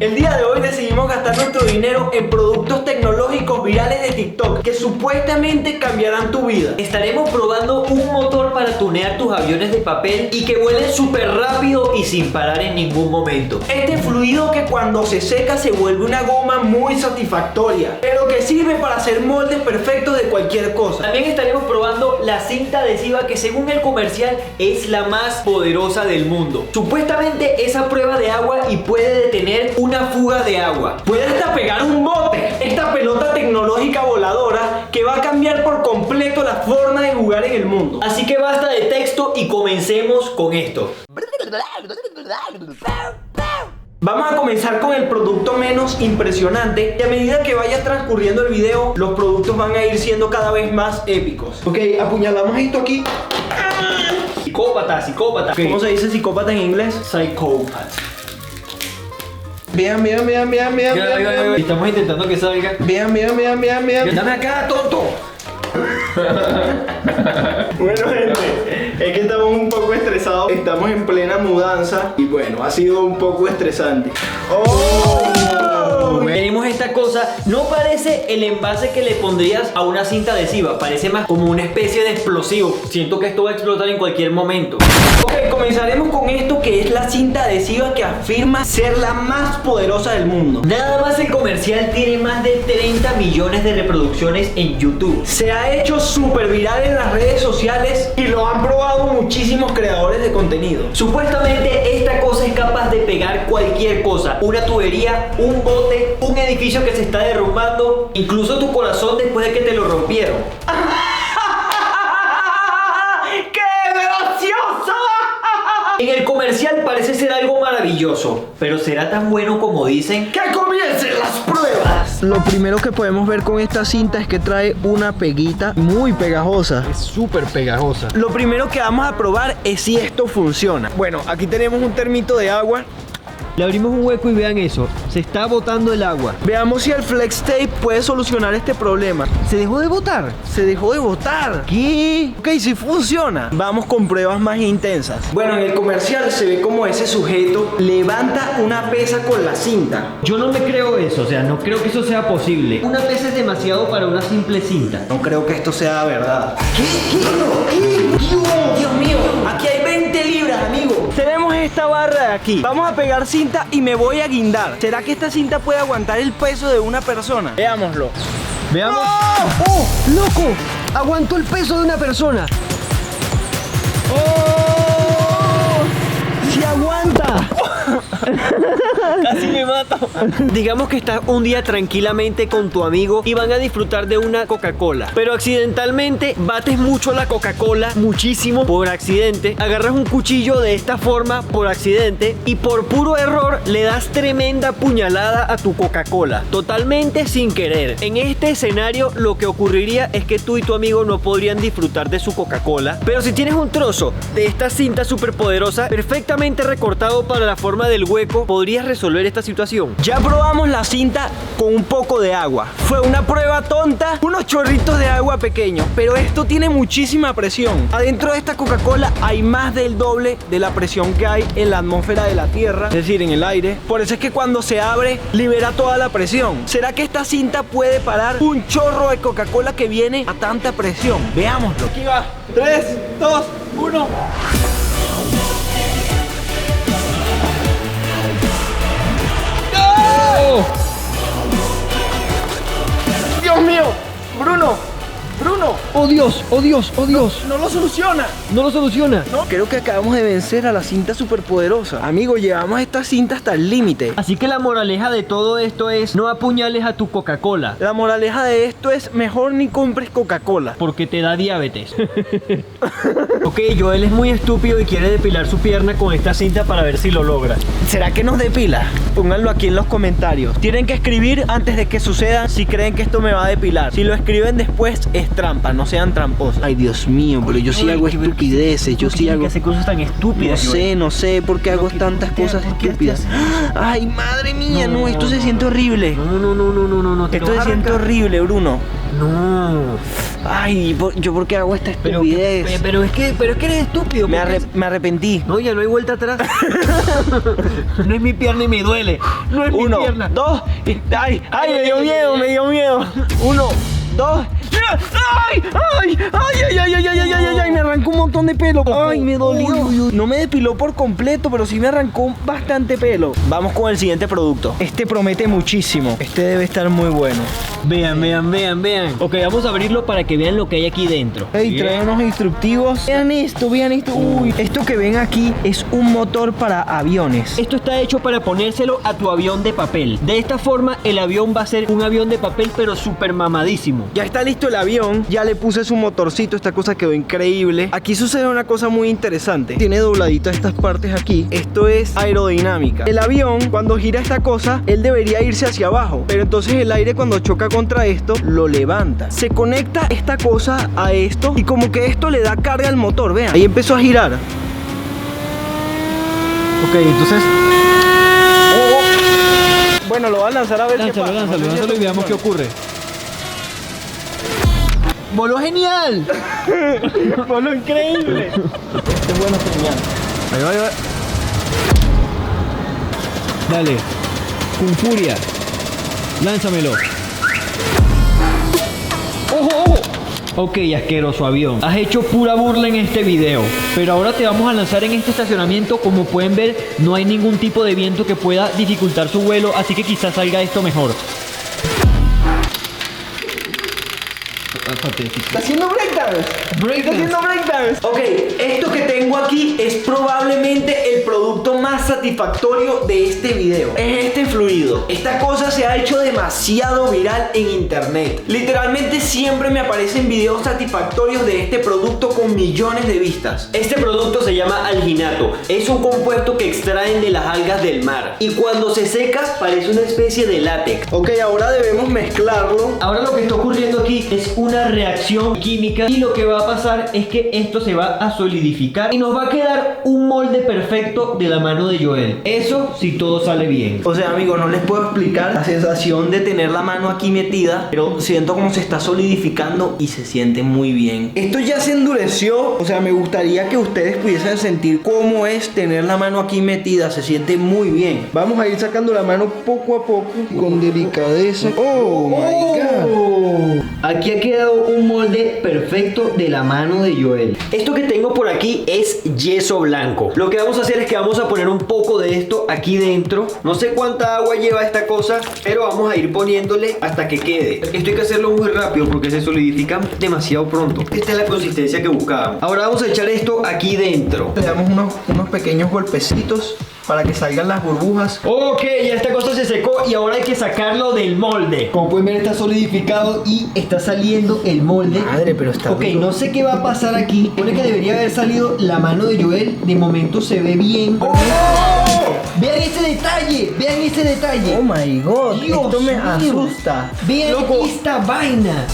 El día de hoy decidimos gastar nuestro dinero en productos tecnológicos virales de TikTok que supuestamente cambiarán tu vida. Estaremos probando un motor para tunear tus aviones de papel y que vuelen súper rápido y sin parar en ningún momento. Este fluido que cuando se seca se vuelve una goma muy satisfactoria, pero que sirve para hacer moldes perfectos de cualquier cosa. También estaremos probando la cinta adhesiva que según el comercial es la más poderosa del mundo. Supuestamente es a prueba de agua y puede detener una fuga de agua. Puede hasta pegar un bote. Esta pelota tecnológica voladora que va a cambiar por completo la forma de jugar en el mundo. Así que basta de texto y comencemos con esto. Vamos a comenzar con el producto menos impresionante y a medida que vaya transcurriendo el video, los productos van a ir siendo cada vez más épicos. Ok, apuñalamos esto aquí. Psicópata, psicópata. ¿Cómo se dice psicópata en inglés? Psychopath. Vean. Estamos intentando que salga. Vean. Dame acá, tonto. Bueno, gente, es que estamos un poco estresados. Estamos en plena mudanza y bueno, ha sido un poco estresante. Tenemos esta cosa, no parece el envase que le pondrías a una cinta adhesiva, parece más como una especie de explosivo. Siento que esto va a explotar en cualquier momento. Ok, comenzaremos con esto que es la cinta adhesiva que afirma ser la más poderosa del mundo. Nada más el comercial tiene más de 30 millones de reproducciones en YouTube. Se ha hecho súper viral en las redes sociales y lo han probado muchísimos creadores de contenido. Supuestamente esta cosa es capaz de pegar cualquier cosa, una tubería, un bote, un edificio que se está derrumbando, incluso tu corazón después de que te lo rompieron. ¡Qué gracioso! En el comercial parece ser algo maravilloso, pero ¿será tan bueno como dicen? ¡Que comiencen las pruebas! Lo primero que podemos ver con esta cinta es que trae una peguita muy pegajosa. Es súper pegajosa. Lo primero que vamos a probar es si esto funciona. Bueno, aquí tenemos un termito de agua. Le abrimos un hueco y vean eso, se está botando el agua. Veamos si el flex tape puede solucionar este problema. ¿Se dejó de botar? Se dejó de botar. ¿Qué? Ok, sí funciona. Vamos con pruebas más intensas. Bueno, en el comercial se ve como ese sujeto levanta una pesa con la cinta. Yo no me creo eso, o sea, no creo que eso sea posible. Una pesa es demasiado para una simple cinta. No creo que esto sea verdad. ¿Qué? Dios mío, aquí hay 20 libras, amigo. Tenemos esta barra de aquí. Vamos a pegar cinta y me voy a guindar. ¿Será que esta cinta puede aguantar el peso de una persona? Veámoslo. Veamos. ¡Oh! ¡Oh! ¡Loco! Aguantó el peso de una persona. ¡Oh! ¡Sí aguanta! Casi me mato. Digamos que estás un día tranquilamente con tu amigo y van a disfrutar de una Coca-Cola, pero accidentalmente bates mucho la Coca-Cola, muchísimo, por accidente. Agarras un cuchillo de esta forma por accidente y por puro error le das tremenda puñalada a tu Coca-Cola, totalmente sin querer. En este escenario lo que ocurriría es que tú y tu amigo no podrían disfrutar de su Coca-Cola, pero si tienes un trozo de esta cinta superpoderosa perfectamente recortado para la forma del hueco, podrías resolver esta situación. Ya probamos la cinta con un poco de agua. Fue una prueba tonta, unos chorritos de agua pequeños, pero esto tiene muchísima presión. Adentro de esta Coca-Cola hay más del doble de la presión que hay en la atmósfera de la Tierra, es decir, en el aire. Por eso es que cuando se abre, libera toda la presión. ¿Será que esta cinta puede parar un chorro de Coca-Cola que viene a tanta presión? Veámoslo. Aquí va. 3, 2, 1. ¡Dios mío! ¡Bruno! ¡Oh Dios! ¡Oh Dios! ¡Oh Dios! ¡No lo soluciona! No lo soluciona. No, creo que acabamos de vencer a la cinta superpoderosa. Amigo, llevamos esta cinta hasta el límite. Así que la moraleja de todo esto es: no apuñales a tu Coca-Cola, La moraleja de esto es: mejor ni compres Coca-Cola. porque te da diabetes. Ok, Joel es muy estúpido y quiere depilar su pierna con esta cinta para ver si lo logra. ¿Será que nos depila? Pónganlo aquí en los comentarios. Tienen que escribir antes de que suceda si creen que esto me va a depilar. Si lo escriben después es trampa, no sean tramposas. Ay, Dios mío, pero yo sí hago estupideces. Yo sí hago... hacer cosas tan estúpidas. No sé por qué hago tantas cosas estúpidas. Ay, madre mía, no, esto se siente horrible. No. Esto se siente horrible, Bruno. No. Ay, ¿yo por qué hago esta estupidez? Pero es que eres estúpido. Me arrepentí. No, ya no hay vuelta atrás. No es mi pierna y me duele. No es mi pierna. 1, 2. Ay, me dio miedo. 1, 2. Ay, me arrancó un montón de pelo. Ay, me dolió. No me depiló por completo, pero sí me arrancó bastante pelo. Vamos con el siguiente producto. Este promete muchísimo. Este debe estar muy bueno. Vean. Ok, vamos a abrirlo para que vean lo que hay aquí dentro. Hey, trae unos instructivos. Vean esto. Uy, esto que ven aquí es un motor para aviones. Esto está hecho para ponérselo a tu avión de papel. De esta forma, el avión va a ser un avión de papel, pero súper mamadísimo. Ya está listo el avión. Ya le puse su motorcito. Esta cosa quedó increíble. Aquí sucede una cosa muy interesante. Tiene dobladita estas partes aquí. Esto es aerodinámica. El avión, cuando gira esta cosa, él debería irse hacia abajo. Pero entonces el aire, cuando choca contra esto, lo levanta. Se conecta esta cosa a esto y como que esto le da carga al motor. Vean, ahí empezó a girar. Ok, entonces... Bueno, lo va a lanzar a ver qué pasa. Lánzalo y veamos qué ocurre. ¡Voló genial! ¡Voló increíble! Este es bueno, genial. Ahí va. Dale. Con furia. Lánzamelo. ¡Ojo! Ok, asqueroso avión. Has hecho pura burla en este video. Pero ahora te vamos a lanzar en este estacionamiento. Como pueden ver, no hay ningún tipo de viento que pueda dificultar su vuelo. Así que quizás salga esto mejor. Está haciendo breakdance. Ok, esto que tengo aquí es probablemente el producto más satisfactorio de este video. Es este fluido. Esta cosa se ha hecho demasiado viral en internet. Literalmente siempre me aparecen videos satisfactorios de este producto con millones de vistas. Este producto se llama alginato. Es un compuesto que extraen de las algas del mar. Y cuando se seca parece una especie de látex. Ok, ahora debemos mezclarlo. Ahora lo que está ocurriendo aquí es una reacción química y lo que va a pasar es que esto se va a solidificar y nos va a quedar un molde perfecto de la mano de Joel. Eso si todo sale bien. O sea, amigos, no les puedo explicar la sensación de tener la mano aquí metida, pero siento como se está solidificando y se siente muy bien. Esto ya se endureció, o sea, me gustaría que ustedes pudiesen sentir cómo es tener la mano aquí metida. Se siente muy bien. Vamos a ir sacando la mano poco a poco con delicadeza. Oh my God. Aquí ha quedado un molde perfecto de la mano de Joel. Esto que tengo por aquí es yeso blanco. Lo que vamos a hacer es que vamos a poner un poco de esto aquí dentro. No sé cuánta agua lleva esta cosa, pero vamos a ir poniéndole hasta que quede. Esto hay que hacerlo muy rápido porque se solidifica demasiado pronto. Esta es la consistencia que buscábamos. Ahora vamos a echar esto aquí dentro. Le damos unos pequeños golpecitos para que salgan las burbujas. Ok, ya esta cosa se secó y ahora hay que sacarlo del molde. Como pueden ver, está solidificado y está saliendo el molde. Madre, pero está ok, no sé qué va a pasar aquí. Pone que debería haber salido la mano de Joel. De momento se ve bien. ¡Oh! Vean ese detalle. Oh my God, Dios esto me mío. asusta. Vean Loco. esta vaina.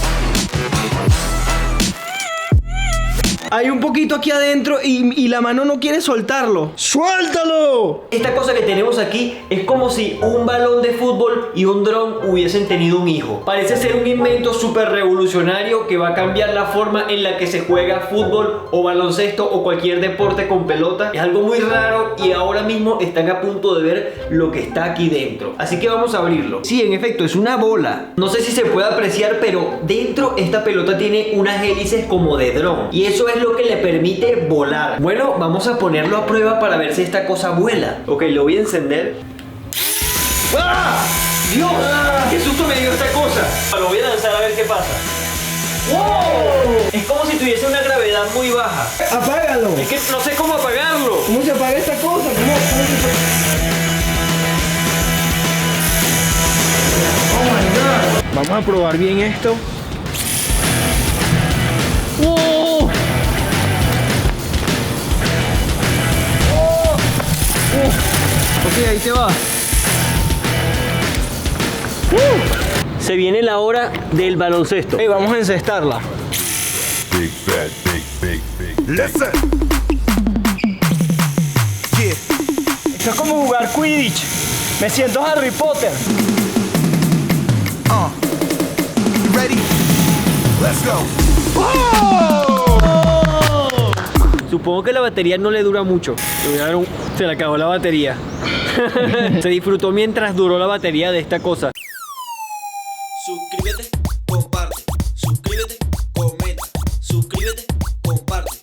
Hay un poquito aquí adentro y la mano no quiere soltarlo. ¡Suéltalo! Esta cosa que tenemos aquí es como si un balón de fútbol y un dron hubiesen tenido un hijo. Parece ser un invento súper revolucionario que va a cambiar la forma en la que se juega fútbol o baloncesto o cualquier deporte con pelota. Es algo muy raro y ahora mismo están a punto de ver lo que está aquí dentro. Así que vamos a abrirlo. Sí, en efecto, es una bola. No sé si se puede apreciar, pero dentro esta pelota tiene unas hélices como de dron. Y eso es lo que le permite volar. Bueno, vamos a ponerlo a prueba para ver si esta cosa vuela. Ok, lo voy a encender. ¡Ah! ¡Dios! ¡Qué susto me dio esta cosa! Lo voy a lanzar a ver qué pasa. ¡Wow! Es como si tuviese una gravedad muy baja. ¡Apágalo! Es que no sé cómo apagarlo. ¿Cómo se apaga esta cosa? Oh my God. Vamos a probar bien esto. ¡Oh! Ok, ahí te va. Se viene la hora del baloncesto. Vamos a encestarla. big, fat, big. Listen. Yeah. Esto es como jugar Quidditch. Me siento Harry Potter. You ready? Let's go. Supongo que la batería no le dura mucho. Se le acabó la batería. Se disfrutó mientras duró la batería de esta cosa. Suscríbete, comparte, suscríbete, comenta, suscríbete, comparte.